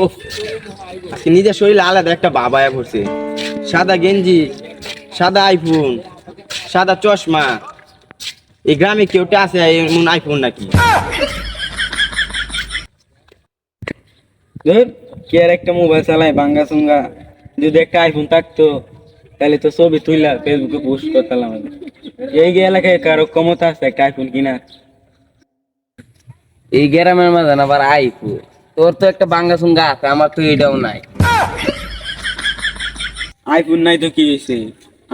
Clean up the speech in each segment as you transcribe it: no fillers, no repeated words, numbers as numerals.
ও আজকে নিজের শরীরে আলাদা একটা বাবায়া পড়ছে। সাদা গেঞ্জি, সাদা আইফোন, সাদা চশমা। এই গ্রামে কেউটা আছে এমন আইফোন নাকি? ধর কে আর একটা মোবাইল চালায় ভাঙ্গা চুঙ্গা, যদি একটা আইফোন থাকতো তাহলে তো ছবি তুইলা ফেসবুকে পোস্ট করতাম। এই এলাকায় কারো ক্ষমতা আছে একটা আইফোন কিনা? এই গ্রামের মাঝে আবার আইফোন, তোর তো একটা বাঙ্গা সুঙ্গা আছে, আমার তো এটাও নাই। আইফোন নাই তো কি হয়েছে?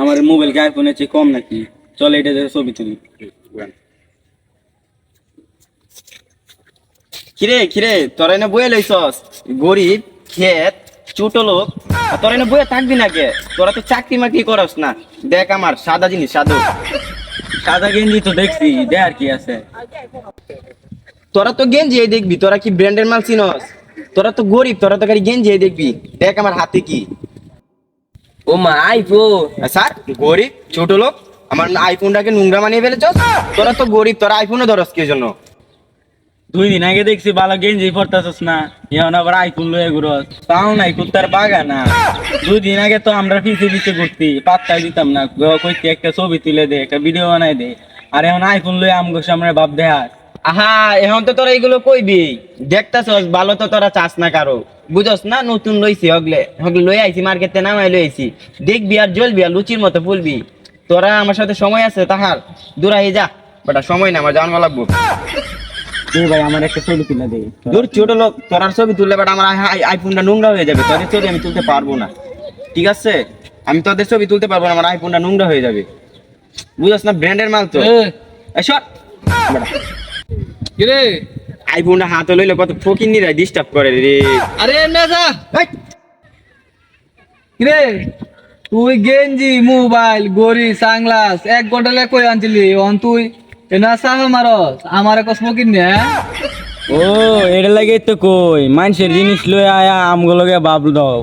আমার মোবাইল কি আইফোনের চেয়ে কম নাকি? চল এটা দিয়ে ছবি তুলি। কিরে কিরে তোরা এনে বয়ে লইছস? গরিব খেত ছোট লোক, আর তোরা এনে বয়ে থাকবি না কে? তোরা তো চাকরি মাকরি করস না। দেখ আমার সাদা জিনিস সাদা। সাদা গেঞ্জি তো দেখছি, দেখ আর কি আছে। তোরা তো গেঞ্জি দেখবি, তোরা কি ব্র্যান্ডের মাল চিনস? তোরা তো গরিব, তোরা তো খালি গেঞ্জি দেখবি। দেখ আমার হাতে কি। ও মা আইফোন! স্যার গরিব ছোট লোক, আমার আইফোনটাকে নোংরা বানিয়ে ফেলেছ। তোরা তো গরিব, তোরা আইফোনও ধরস কি জন্য? 2 দিন আগে দেখছি ভালো গেঞ্জি পরতাছস না, এখন আবার আইফোন লয়ে ঘুরস। তাও নাই কুত্তার বাগা না। 2 দিন আগে তো আমরা পিছে পিছে ঘুরতি, পাত্তাই দিতাম না। কইতে একটা ছবি তুলে দে, একটা ভিডিও বানাই দে, আর এখন আইফোন লয়ে আমগো সামনে ভাব দেয়া। আহা এখন তো তোরা এগুলো কইবি। দেখতাছস ভালো তো তোরা চাস না কারো, বুঝস না? নতুন লইছি হগলে হগলে লই আইছি, মার্কেটে নামাই লই আইছি। দেখবি আর জ্বলবি আর লুচির মতো ফুলবি। তোরা আমার সাথে সময় আছে তাহার দূরাই যা বেটা, সময় না আমার যাওয়ান লাগবো। দে ভাই আমার একটা ছবি তুলে দে। দূর ছোট লোক, তোর আর ছবি তুললে বেটা আমার আইফোনটা নোংরা হয়ে যাবে। তোদের ছবি আমি তুলতে পারবো না, ঠিক আছে? আমি তোদের ছবি তুলতে পারবো না, আমার আইফোনটা নোংরা হয়ে যাবে। বুঝছ না? ব্র্যান্ডের মাল তো। এই সর বেটা। কিরে আইফোনটা হাতে লইলে কত ফকিন্নিরা ডিস্টার্ব করে রে। আরে মেজা এই, কিরে তুই গেঞ্জি মোবাইল গড়ি সানগ্লাস 1 ঘন্টা লে কই আনছিলি অন তুই এনা সাহা মারস আমারে কসমো কিনে ও এটা লাগে তো কই মানুষের জিনিস লয়ে আয়া আমগো লগে ভাব দাও।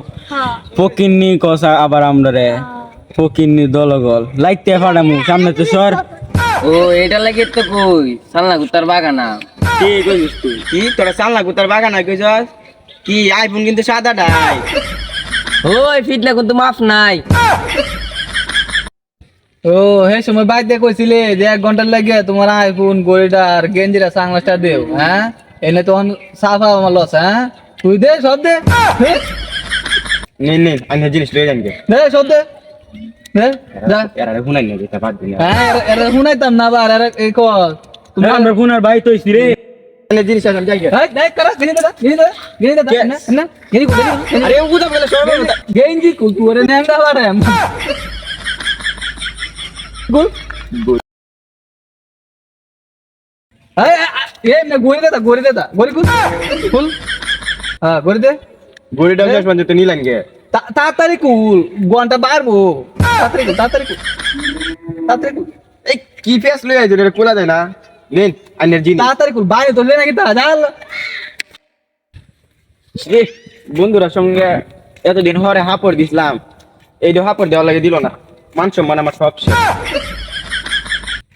ফকিন্নি কসা আবার আমরা রে ফকিন্নি দলগল লাইতে ফাড়ামু সামনে তো সর। ও এটা লাগে তো কই সালনা কুত্তার বাগানা। কি কইছিস তুই? কি তোরা চাল্লা কুতার বাগান কইছস? কি আইফোন কিন্তু সাদা ডাই। ওই ফিটনা কিন্তু মাফ নাই। ও হে সময় বাইতে কইছিলে যে 1 ঘন্টা লাগে তোমার আইফোন গড়িটা আর গেঞ্জিরা সানগ্লাসটা দেও। হ্যাঁ এনে তখন সাফা আমার লস। হ্যাঁ তুই দে সব দে নে নে আমি জিনিস লয়ে যান গে। দে সব দে দে যা। এরা হুনাই না যেতে পারবি না। হ্যাঁ এরা শুনাইতাম না আবার এরা এই কর তুমি আমরা ফোনার ভাই তো হইছি রে। এনে জিনিস আছে যাই গে। এই দেখ করা গিনি দাদা গিনি দাদা গিনি দাদা না না গিনি কো গিনি আরে ও বুঝা বলে সরবে না। গেঞ্জি কুকুরে নেংদা বাড়ে গুল গুল। এই না গড়ি দে গড়ি গুল গুল হ্যাঁ গড়ি দে গড়িটা শেষ পর্যন্ত তো নিলাম গে। তাড়াতাড়ি কুল ঘন্টা বাড়বো তাড়াতাড়ি কুল এই কি ফেস লয়ে আইছো রে, কোলা যায় না? নেন আইনের জিনিস। তাড়াতাড়ি কুল বাইরে তো লে নাকি তা জাল এ বন্ধুরা সঙ্গে এতদিন হরে হাপড় দিছিলাম, এই হাপড় দেওয়ার লাগে দিল না। মান সম্মান আমার সব শেষ।